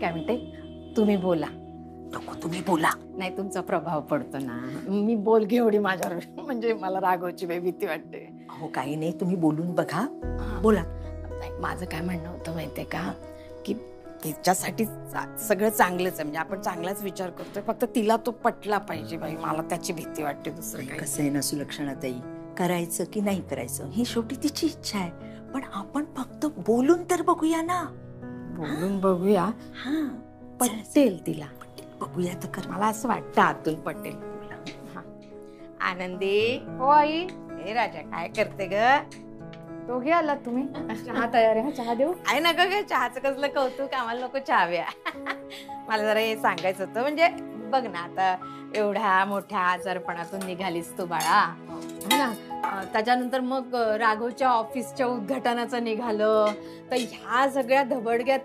काय म्हणते, तुम्ही बोला. नको तुम्ही बोला. नाही तुमचा प्रभाव पडतो ना. मी बोलगे एवढी माझ्यावर, म्हणजे मला रागवायची भीती वाटते. हो काही नाही, तुम्ही बोलून बघा. बोला. माझं काय म्हणणं होतं माहितीये का, की तिच्यासाठी सगळं चांगलंच आहे, म्हणजे आपण चांगलाच विचार करतोय, फक्त तिला तो पटला पाहिजे बाई. मला त्याची भीती वाटते. दुसरं काही कसं आहे ना सुलक्षणाताई, करायचं की नाही करायचं ही शेवटी तिची इच्छा आहे, पण आपण फक्त बोलून तर बघूया ना. बोलून बघूया. पटेल तिला. बघूया तर कर. मला असं वाटतं आतून पटेल. आनंदी. हो आई. हे राजा काय करते ग? दोघे आलात तुम्ही? चहा तयार आहे. चहा देऊ? आहे ना ग. चहाचं कसलं कौतुक, आम्हाला नको चहा प्या. मला जरा हे सांगायचं होतं, म्हणजे बघ ना आता एवढ्या मोठ्या आजारपणातून निघालीस तू बाळा, है ना. त्याच्यानंतर मग राघवच्या ऑफिसच्या उद्घाटनाचं निघालं, तर ह्या सगळ्या धबडग्यात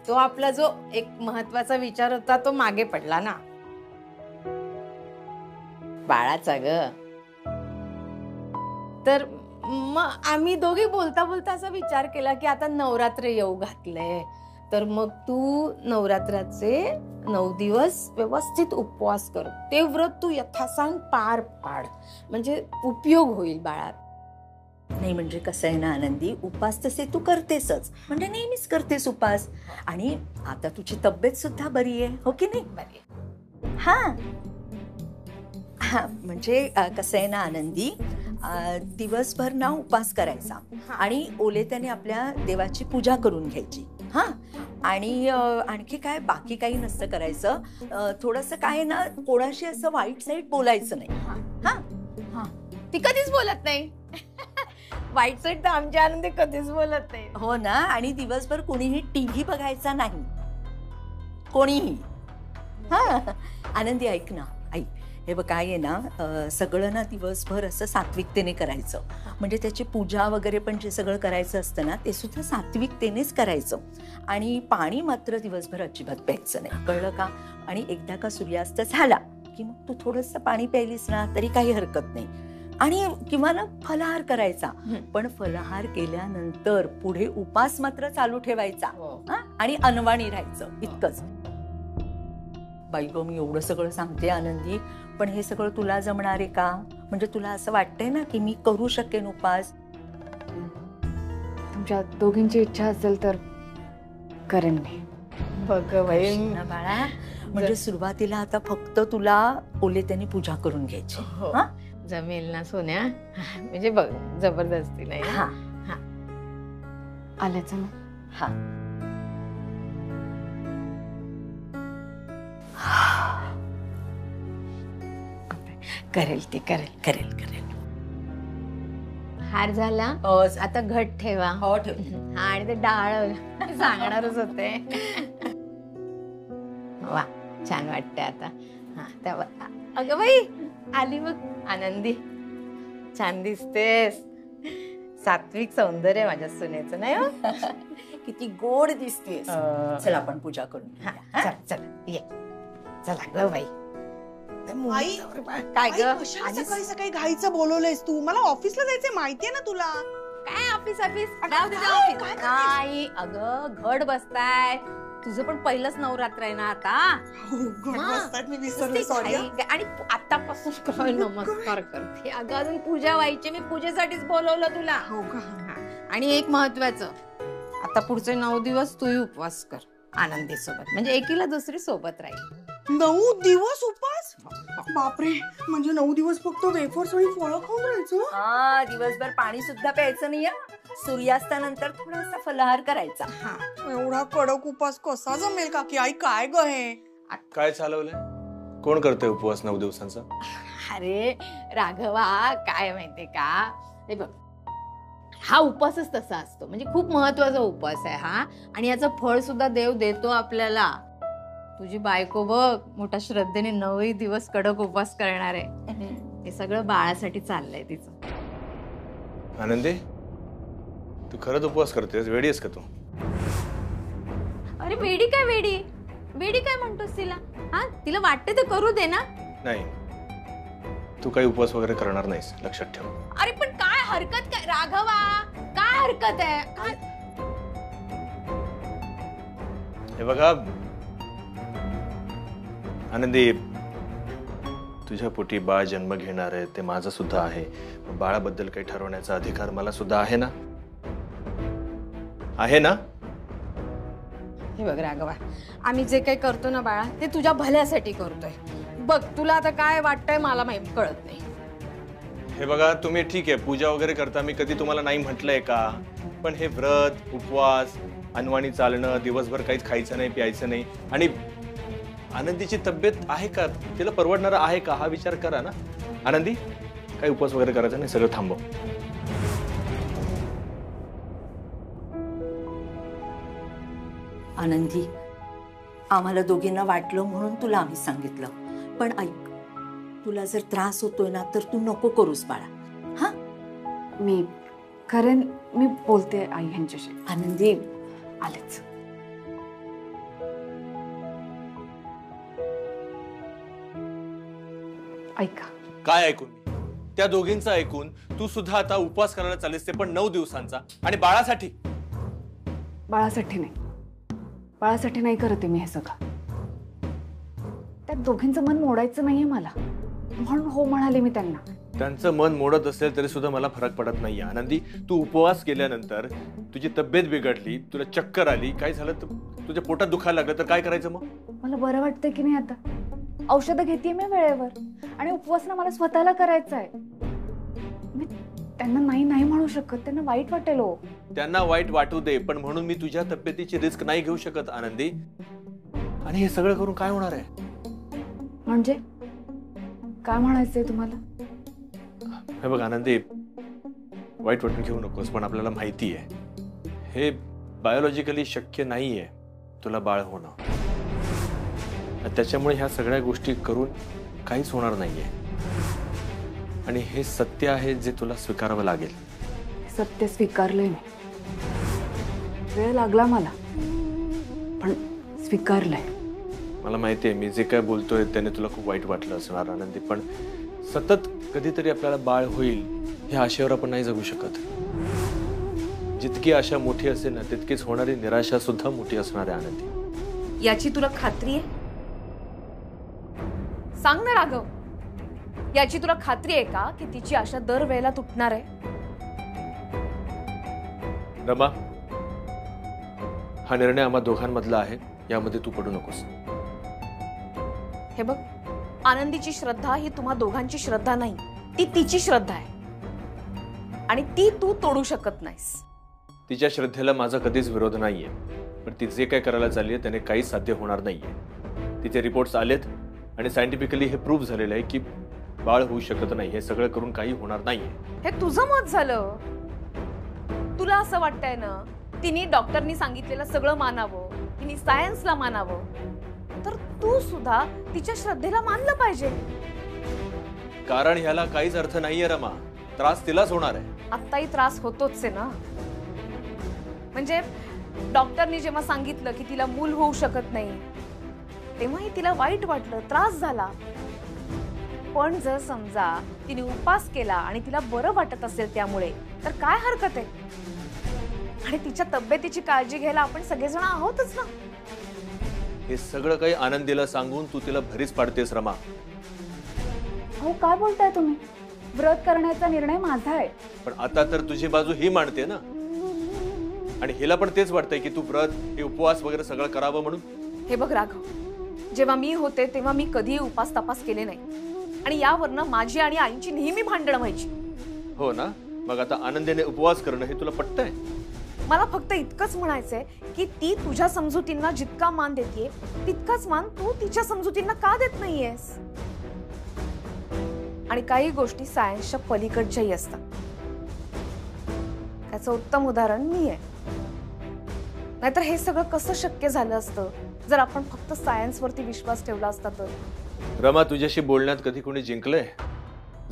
तो आपला जो एक महत्वाचा विचार होता तो मागे पडला ना बाळाचा ग. तर मग आम्ही दोघे बोलता बोलता असा विचार केला की आता नवरात्र येऊ घातलंय, तर मग तू नवरात्राचे 9 दिवस व्यवस्थित उपवास कर. ते व्रत तू यथासांग पार पाड, म्हणजे उपयोग होईल बाळा. नाही म्हणजे कसं आहे ना आनंदी, उपास तसे तू करतेसच, म्हणजे नेहमीच करतेस उपास, आणि आता तुझी तब्येत सुद्धा बरी आहे, हो की नाही? बरी. हा म्हणजे कसं आहे ना आनंदी, दिवसभर ना उपास करायचा आणि ओले त्याने आपल्या देवाची पूजा करून घ्यायची. हा आणि आणखी काय बाकी काही नसतं करायचं. थोडंसं काय ना, कोणाशी असं वाईट साईट बोलायचं नाही. हा ती कधीच बोलत नाही. वाईट साईड तर आमच्या आनंदी कधीच बोलत नाही. हो ना. आणि दिवसभर कोणीही टीव्ही बघायचा नाही, कोणीही. हा आनंदी ऐक ना, ऐक, हे बघ काय आहे ना, सगळं ना दिवसभर असं सात्विकतेने करायचं, म्हणजे त्याची पूजा वगैरे पण जे सगळं करायचं असतं ना ते सुद्धा सात्विकतेनेच करायचं. आणि पाणी मात्र दिवसभर अजिबात प्यायचं नाही, कळलं का? आणि एकदा का सूर्यास्त झाला की मग तू थोडंसं पाणी प्यायलीस ना तरी काही हरकत नाही. आणि किंवा ना फलाहार करायचा, पण फलाहार केल्यानंतर पुढे उपास मात्र चालू ठेवायचा. आणि अनवाणी राहायचं, इतकंच. बाई गो, मी एवढं सगळं सांगते आनंदी, पण हे सगळं तुला जमणार आहे का? म्हणजे तुला असं वाटतंय ना की मी करू शकेन उपास? तुमच्या दोघींची इच्छा असेल तर करेन मी. बघ बाई बाळा, म्हणजे सुरुवातीला आता फक्त तुला ओले त्यांनी पूजा करून घ्यायची. जमेल ना सोन्या? म्हणजे बघ जबरदस्ती नाही. आल्याच ना. करेल ती, करेल करेल करेल. हार झाला. आता घट ठेवा. हो ठेव. आणि ते डाळ सांगणारच होते. वा छान वाटते आता. अगं बाई आली बघ आनंदी, छान दिसतेस. सात्विक सौंदर्य माझ्या सुनेचं नाही हो. किती गोड दिसतेस. चल आपण पूजा करून. चल चल ये. चला ग बाई. आई काय ग? सकाळी सकाळी घाईचं बोलवलंयस तू? मला ऑफिसला जायचंय, माहितीये ना तुला. काय ऑफिस ऑफिस नाही अगं, घट बसताय. तुझं पण पहिलंच नवरात्र आहे ना आता. मी विसरले, सॉरी. आणि आतापासून नमस्कार करते. अगं अजून पूजा व्हायची, मी पूजेसाठीच बोलवलं तुला. हो का? आणि एक महत्वाचं, आता पुढचे 9 दिवस तूही उपवास कर आनंदी सोबत, म्हणजे एकीला दुसरी सोबत राहील. 9 दिवस उपवास? बापरे, म्हणजे 9 दिवस फक्त वेफर्स आणि फळं खाऊन राहायचं? दिवसभर पाणी सुद्धा प्यायचं नाही. सूर्यास्तानंतर थोडासा फलाहार करायचा. एवढा कडक उपवास कसा जमेल काकी? आई काय ग हे? काय चालवलंय? कोण करतोय उपवास 9 दिवसांचा? अरे राघवा, काय माहितीये का, हे बघ, हा उपवासच तसा असतो, म्हणजे खूप महत्वाचा उपवास आहे हा. आणि याचं फळ सुद्धा देव देतो आपल्याला. तुझी बायको बघ, मोठ्या श्रद्धेने 9 दिवस कडक उपवास करणार आहे. हे सगळं बाळासाठी चाललंय तिचं. आनंदी, तू खरंच उपवास करतेस? वेडी आहेस का तू? अरे वेडी काय, वेडी वेडी काय म्हणतोस तिला? तिला वाटते तर करू दे ना. नाही, तू काही उपवास वगैरे करणार नाहीस, लक्षात ठेव. अरे पण काय हरकत, काय राघवा, काय हरकत आहे? हे बघा, आनंदी, तुझ्या पोटी बाळ जन्म घेणार आहे ते माझं सुद्धा आहे. बाळाबद्दल काही ठरवण्याचा अधिकार मला सुद्धा आहे ना? आहे ना? हे बघ राघवा, आम्ही जे काही करतो ना बाळा, ते तुझ्या भल्यासाठी करतोय. बघ, तुला आता काय वाटतंय मला माहिती कळत नाही. हे बघा, तुम्ही ठीक आहे पूजा वगैरे करता, मी कधी तुम्हाला नाही म्हटलंय का? पण हे व्रत, उपवास, अनवाणी चालणं, दिवसभर काहीच खायचं नाही, प्यायचं नाही, आणि आनंदीची तब्येत आहे का, तिला परवडणार आहे का, हा विचार करा ना. आनंदी, काही उपवास वगैरे करायचा नाही, सगळं थांबव. आनंदी, आम्हाला दोघींना वाटलं म्हणून तुला आम्ही सांगितलं. पण ऐक, तुला जर त्रास होतोय ना तर तू नको करूस बाळा. हा, मी करेन, मी बोलते आई ह्यांच्याशी. आनंदी, आलेच. ऐका. काय ऐकून? त्या दोघींचं ऐकून तू सुद्धा आता उपवास करायला चाललीस, ते पण 9 दिवसांचा, आणि बाळासाठी. बाळासाठी नाही, बाळासाठी नाही करते मी हे सगळं. त्या दोघींचं मन मोडायचं नाहीये मला, म्हणून हो म्हणाले मी त्यांना. त्यांचं मन मोडत असेल तरी सुद्धा मला फरक पडत नाहीये. आनंदी, तू उपवास केल्यानंतर तुझी तब्येत बिघडली, तुला चक्कर आली, काय झालं तर तुझ्या पोटात दुखायला लागलं तर काय करायचं मग? मला बरं वाटतंय की नाही आता. औषधं घेतेय मी वेळेवर, आणि उपवास मला स्वतःला करायचा आहे. मी त्यांना नाही नाही म्हणू शकत, त्यांना वाईट वाटेल हो. त्यांना वाईट वाटू दे, पण म्हणून मी तुझ्या तब्येतीची रिस्क नाही घेऊ शकत आनंदी. आणि हे सगळं करून काय होणार आहे? म्हणजे काय म्हणायचंय तुम्हाला? हे बघ आनंदी, वाईट वाटून घेऊ नकोस, पण आपल्याला माहिती आहे हे बायोलॉजिकली शक्य नाहीये तुला बाळ होणं. त्याच्यामुळे ह्या सगळ्या गोष्टी करून काहीच होणार नाहीये, आणि हे सत्य आहे जे तुला स्वीकारावं लागेल. सत्य स्वीकारलंय मी. वेळ लागला मला, पण स्वीकारलंय. मला माहिती आहे मी जे काय बोलतोय त्याने तुला खूप वाईट वाटलं असणार आनंदी, पण सतत कधीतरी आपल्याला बाळ होईल ह्या आशेवर आपण नाही जगू शकत. जितकी आशा मोठी असेल ना, तितकीच होणारी निराशा सुद्धा मोठी असणार आहे आनंदी. याची तुला खात्री आहे? सांग ना राघव, याची तुला खात्री आहे का की तिची आशा दरवेळेला तुटणार आहे? रमा, हा निर्णय आम्हा दोघांमधला आहे, यामध्ये तू पडू नकोस. हे बघ, आनंदीची श्रद्धा ही तुम्हा दोघांची श्रद्धा नाही, ती तिची श्रद्धा आहे, आणि ती तू तोडू शकत नाहीस. तिच्या श्रद्धेला माझा कधीच विरोध नाहीये, पण ती जे काय करायला चालली आहे त्याने काहीच साध्य होणार नाहीये. तिचे रिपोर्ट्स आलेत आणि सायंटिफिकली हे प्रूव्ह झालेलं आहे की बाळ होऊ शकत नाही. हे सगळं करून काही होणार नाहीये. हे तुझं मत झालं. तुला असं वाटतंय ना तिने डॉक्टरनी सांगितलेलं सगळं मानावं, तिने सायन्सला मानावं, तर तू सुद्धा तिच्या श्रद्धेला मानलं पाहिजे. कारण ह्याला काहीच अर्थ नाहीये रमा, त्रास तिलाच होणार आहे. आत्ताही त्रास होतोच आहे ना. म्हणजे डॉक्टरनी जेव्हा सांगितलं की तिला मूल होऊ शकत नाही तेव्हाही तिला वाईट वाटलं, त्रास झाला. पण जर समजा तिने उपवास केला आणि तिला बरं वाटत असेल त्यामुळे, तर काय हरकत आहे? आणि तिच्या तब्येतीची काळजी घ्यायला आपण सगळेजण आहोतच ना. हे सगळं काही आनंदीला सांगून तू तिला भरीच पाडतेस रमा. हो, काय बोलताय तुम्ही? व्रत करण्याचा निर्णय माझा आहे. पण आता तर तुझी बाजू ही मांडते ना, आणि हिला पण तेच वाटतंय की तू व्रत, हे उपवास वगैरे सगळं करावं म्हणून. हे बघ राघव, जेव्हा मी होते तेव्हा मी कधीही उपास तपास केले नाही, आणि यावरनं माझी आणि आईची नेहमी भांडणं व्हायची. हो ना, मग आता आनंदीने उपवास करणं हे तुला पटतंय? मला फक्त इतकंच म्हणायचंय की ती तुझ्या समजुतींना जितका मान देतेय तितकाच मान तू तिच्या समजुतींना का देत नाहीयेस? आणि काही गोष्टी सायन्सच्या पलीकडच्याही असतात. त्याचं उत्तम उदाहरण मी आहे. नाहीतर हे सगळं कसं शक्य झालं असतं जर आपण फक्त सायन्सवरती विश्वास ठेवला असता तर. रमा, तुझ्याशी बोलण्यात कधी कोणी जिंकलंय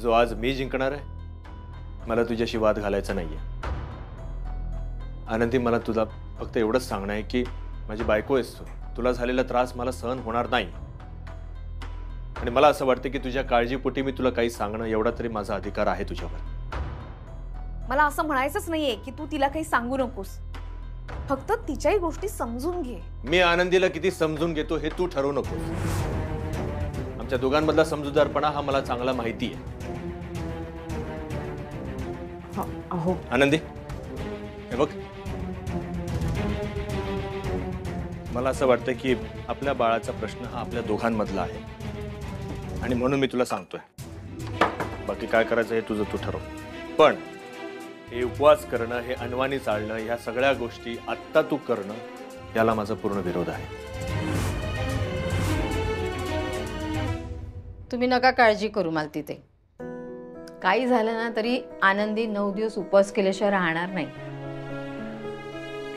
जो आज मी जिंकणार आहे? मला तुझ्याशी वाद घालायचा नाहीये आनंदी. मला तुला फक्त एवढंच सांगणं आहे की माझी बायको आहेस तू, तुला झालेला त्रास मला सहन होणार नाही, आणि मला असं वाटतं की तुझ्या काळजीपोटी मी तुला काही सांगणं एवढा तरी माझा अधिकार आहे तुझ्यावर. मला असं म्हणायचंच नाहीये की तू तिला काही सांगू नकोस, फक्त तिच्याही गोष्टी समजून घे. मी आनंदीला किती समजून घेतो हे तू ठरवू नकोस. आमच्या दोघांमधला समजूतदारपणा हा मला चांगला माहिती आहे. अहो आनंदी, हे बघ, मला असं वाटतं की आपल्या बाळाचा प्रश्न हा आपल्या दोघांमधला आहे आणि म्हणून मी तुला सांगतोय. बाकी काय करायचं हे तुझं तू ठरव. पण हे उपवास करणं, हे अनवाणी चालणं, ह्या सगळ्या गोष्टी आत्ता तू करणं, याला माझा पूर्ण विरोध आहे. तुम्ही नका काळजी करू मालती. ते काही झालं ना तरी आनंदी 9 दिवस उपवास केल्याशिवाय राहणार नाही.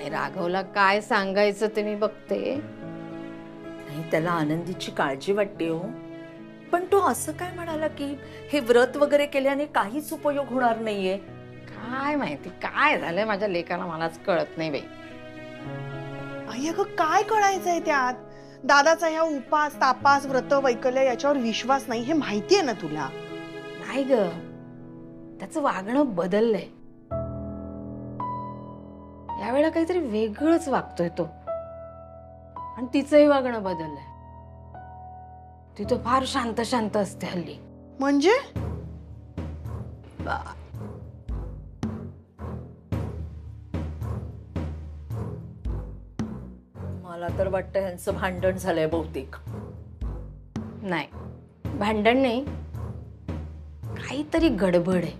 राघवला काय सांगायचं ते मी बघते. नाही, त्याला आनंदीची काळजी वाटते हो. पण तो असं काय म्हणाला की हे व्रत वगैरे केल्याने काहीच उपयोग होणार नाहीये? काय माहिती काय झालंय माझ्या लेकाला, मलाच कळत नाही बाई. आई अगं काय कळायचंय त्यात? दादाचा ह्या उपास तापास व्रत वैकल्य याच्यावर विश्वास नाही हे माहितीये ना तुला. नाही ग, त्याचं वागणं बदललंय. यावेळेला काहीतरी वेगळंच वागतोय तो. आणि तिचंही वागणं बदललंय. ती तो फार शांत शांत असते हल्ली. म्हणजे मला तर वाटतं ह्यांचं भांडण झालंय बहुतेक. नाही, भांडण नाही, काहीतरी गडबड आहे.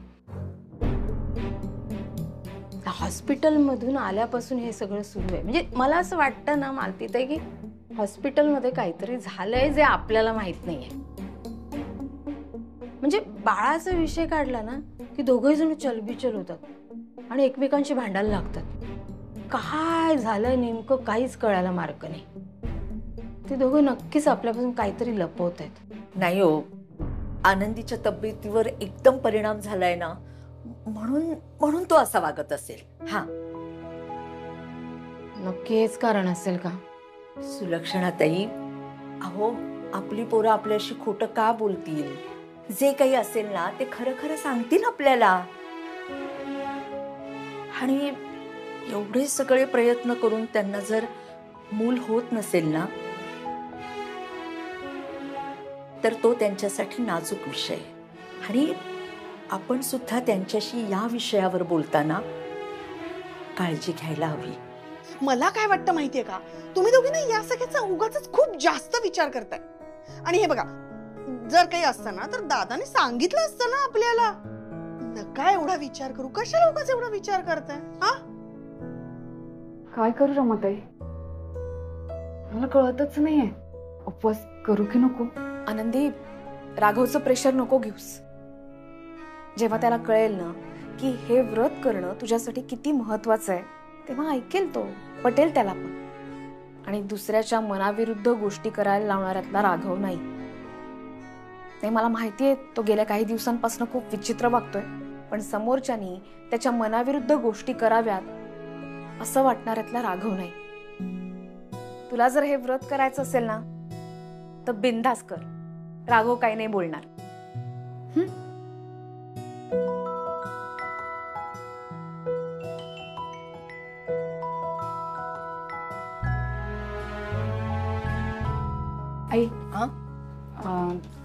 हॉस्पिटलमधून आल्यापासून हे सगळं सुरू आहे. म्हणजे मला असं वाटतं ना मालतीताई की हॉस्पिटलमध्ये काहीतरी झालंय जे आपल्याला माहित नाहीये. म्हणजे बाळाचा विषय काढला ना की दोघे जण चलबिचल होतात आणि एकमेकांशी भांडायला लागतात. काय झालंय नेमकं काहीच कळायला मार्ग नाही. ते दोघं नक्कीच आपल्यापासून काहीतरी लपवत आहेत. नाही हो, आनंदीच्या तब्येतीवर एकदम परिणाम झालाय ना, म्हणून तो असा वागत असेल. हा, नक्की हेच कारण असेल का? सुलक्षणाताई, अहो आपली पोरं आपल्याशी खोटं का बोलतील? जे काही असेल ना ते खरं खरं सांगतील आपल्याला. आणि एवढे सगळे प्रयत्न करून त्यांना जर मूल होत नसेल ना, तर तो त्यांच्यासाठी नाजूक विषय. आणि आपण सुद्धा त्यांच्याशी या विषयावर बोलताना काळजी घ्यायला हवी. मला काय वाटतं माहितीये का, तुम्ही दोघी ना या सगळ्याचा उगाच खूप जास्त विचार करताय. आणि हे बघा, जर काही असतं ना तर दादाने सांगितलं असतं ना आपल्याला. नका एवढा विचार करू. कशाला उगाच एवढा विचार करताय? हा, काय करू रमाताई, मला कळतच नाहीये उपवास करू की नको. आनंदी, राघवचं प्रेशर नको घेऊस. जेव्हा त्याला कळेल ना की हे व्रत करणं तुझ्यासाठी किती महत्वाचं आहे, तेव्हा ऐकेल तो, पटेल त्याला पण. आणि दुसऱ्याच्या मनाविरुद्ध गोष्टी करायला लावणाऱ्यातला राघव नाही. ते मला माहितीये, तो गेल्या काही दिवसांपासून खूप विचित्र वागतोय. पण समोरच्यानी त्याच्या मनाविरुद्ध गोष्टी कराव्यात असं वाटणाऱ्यातला राघव नाही. तुला जर हे व्रत करायचं असेल ना तर बिनधास्त कर. राघव काही नाही बोलणार. आई, हा,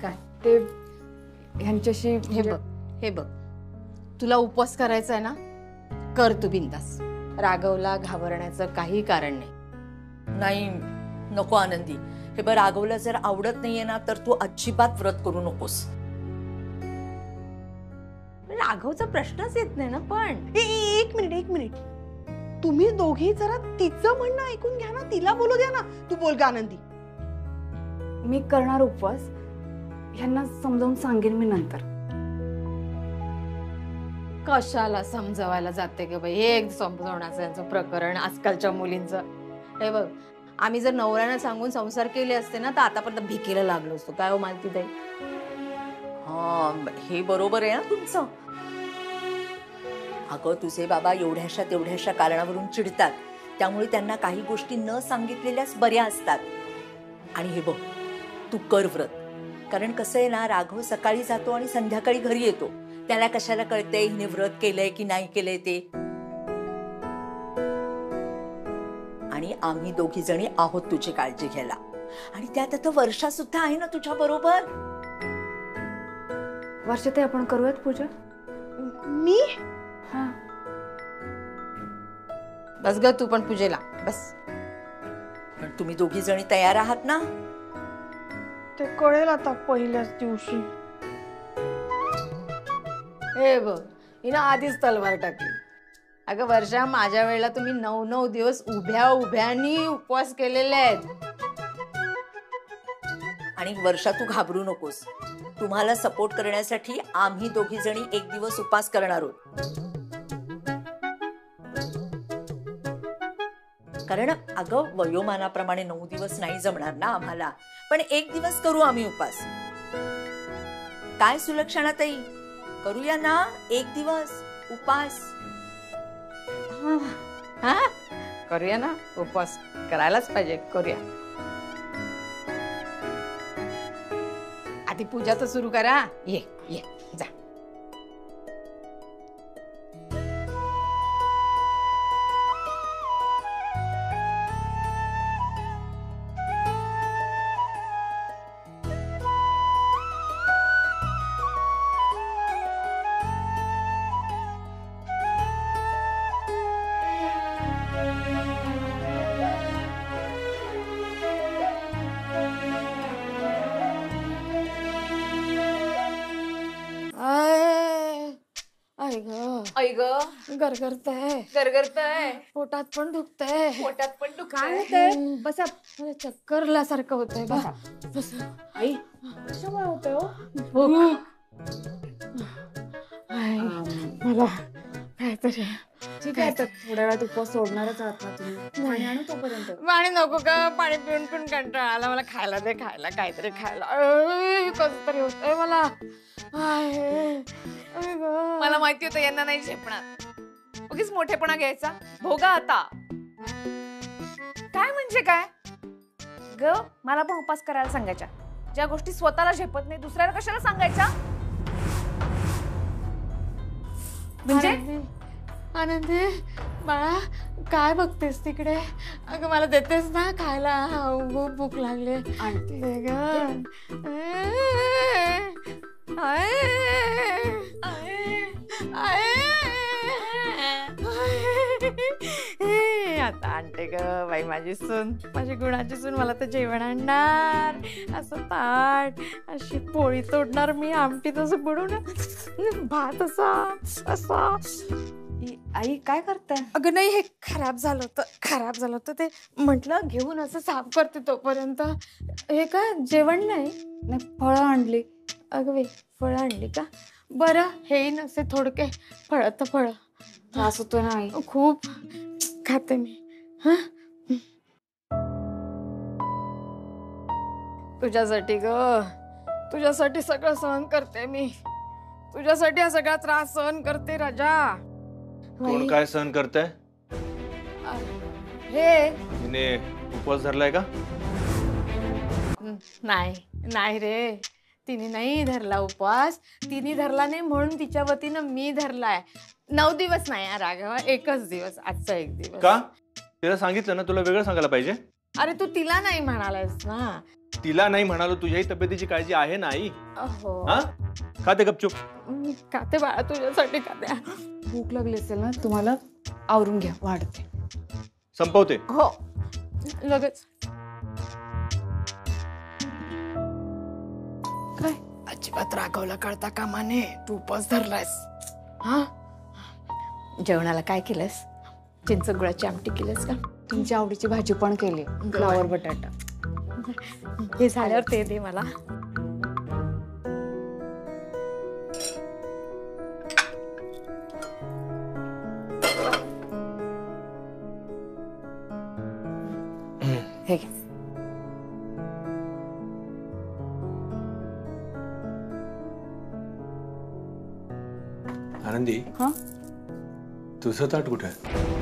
काय? ते ह्यांच्याशी हे बघ, तुला उपवास करायचा आहे ना, कर तू बिंदास. राघवला घाबरण्याचं काही कारण नाही. नाही नको आनंदी. हे बरं, राघवला जर आवडत नाहीये ना तर तू अजिबात व्रत करू नकोस. राघवचा प्रश्नच येत नाही ना. पण एक मिनिट, तुम्ही दोघी जरा तिचं म्हणणं ऐकून घ्या ना. तिला बोलू द्या ना. तू बोल का आनंदी. मी करणार उपवास, ह्यांना समजावून सांगेन मी नंतर. कशाला समजावायला जाते ग बाई, हे एक समजवण्याचं यांचं प्रकरण आजकालच्या मुलींचं. हे बघ, आम्ही जर नवऱ्यानं सांगून संसार केले असते ना तर आतापर्यंत भिकेला लागलो असतो. काय हो मालतीताई? हा, हे बरोबर आहे ना तुमचं. अगं, तुझे बाबा एवढ्याशा तेवढ्याशा कारणावरून चिडतात. त्यामुळे त्यांना काही गोष्टी न सांगितलेल्याच बऱ्या असतात. आणि हे बघ, तू कर व्रत. कारण कसं आहे ना, राघव सकाळी जातो आणि संध्याकाळी घरी येतो. त्याला कशाला कळतंय हिने व्रत केलंय की नाही केलंय ते. आणि आम्ही दोघी जणी आहोत तुझी काळजी घ्यायला. आणि त्यात आता वर्षा सुद्धा आहे ना तुझ्या बरोबर. वर्षा ते आपण करूयात पूजा. मी हा बस ग तू पण पूजेला बस. पण तुम्ही दोघी जणी तयार आहात ना? ते कळेल आता पहिल्याच दिवशी. हे बघ हिनं आधीच तलवार टाकली. अगं वर्षा, माझ्या वेळेला तुम्ही 9-9 दिवस उभ्या उभ्यानी उपवास केलेले आहेत. आणि वर्षा तू घाबरू नकोस. तुम्हाला सपोर्ट करण्यासाठी आम्ही दोघी जणी एक दिवस उपास करणार आहोत. कारण अगं वयोमानाप्रमाणे 9 दिवस नाही जमणार ना आम्हाला, पण एक दिवस करू आम्ही उपास. काय सुलक्षणा ताई, करूया ना एक दिवस उपास? हा करूया ना उपवास, करायलाच पाहिजे, करूया. आधी पूजा तर सुरू करा. ये ये जा. आई ग गरगरतंय, गरगरतय, पोटात पण दुखतंय, पोटात पण काय दुखतंय. होतंय? बसा. चक्करल्यासारखं होतंय बघा. आई कशामुळे होतंय मला काहीतरी. ठीक आहे, तर थोड्या वेळात उपवास सोडणारच आहात ना तुम्ही. पाणी आणू तोपर्यंत. पाणी नको का? पाणी पिऊन पिऊन कंटाळा आला मला. खायला दे, खायला काहीतरी खायला. कसं तरी होतंय मला. मला माहिती होतं यांना नाही झेपणार. उगीच मोठेपणा घ्यायचा. भोगा आता. काय म्हणजे काय ग? मला पण उपास करायला सांगायच्या. ज्या गोष्टी स्वतःला झेपत नाही दुसऱ्याला कशाला सांगायच्या? म्हणजे आनंदी बाळा, काय बघतेस तिकडे? अगं मला देतेस ना खायला, भूक लागले. आणते. आता आणते ग बाई माझी सून, माझी गुणाची सून. मला तर जेवण आणणार, असं ताट, अशी पोळी तोडणार मी, आमटी तसं बुडवणार, भात असा असा. आई काय करताय? अगं नाही, हे खराब झालं होतं ते म्हटलं घेऊन असं साफ करते तोपर्यंत. हे का जेवण नाही? फळं आणली. अगं बाई, फळं आणली का? बरं, हे नसे थोडके फळं तर फळं. त्रास होतोय ना आई? खूप खाते मी. हा तुझ्यासाठी ग, तुझ्यासाठी सगळं सहन करते मी. तुझ्यासाठी हा सगळा त्रास सहन करते राजा. कोण काय सहन करताय? हे तिने उपवास धरलाय का? नाही रे, तिने नाही धरला उपवास. तिने धरला नाही म्हणून तिच्या वतीनं मी धरलाय. 9 दिवस नाही राघव, एकच दिवस, आजचा एक दिवस. का? तिला सांगितलं ना, तुला वेगळं सांगायला पाहिजे. अरे तू तिला नाही म्हणालास ना. तिला नाही म्हणालो, तुझ्याही तब्येतीची काळजी आहे ना आई. हो, हा खाते गपचूप. मी खाते बाळा, तुझ्यासाठी खाते. भूक लागली असेल ना तुम्हाला, आवरून घ्या, वाढते. संपवते. हो लगेच. काय अजिबात रागवला कळता कामा नये. तू उपवास धरलायस. हा जेवणाला काय केलंस? चिंच गुळाची आमटी केलंस का? तुमच्या आवडीची भाजी पण केली, फ्लावर बटाटा. हे झाल्यावर ते दे मला. हे घे. आनंदी, हा? तुझं ताट कुठे आहे?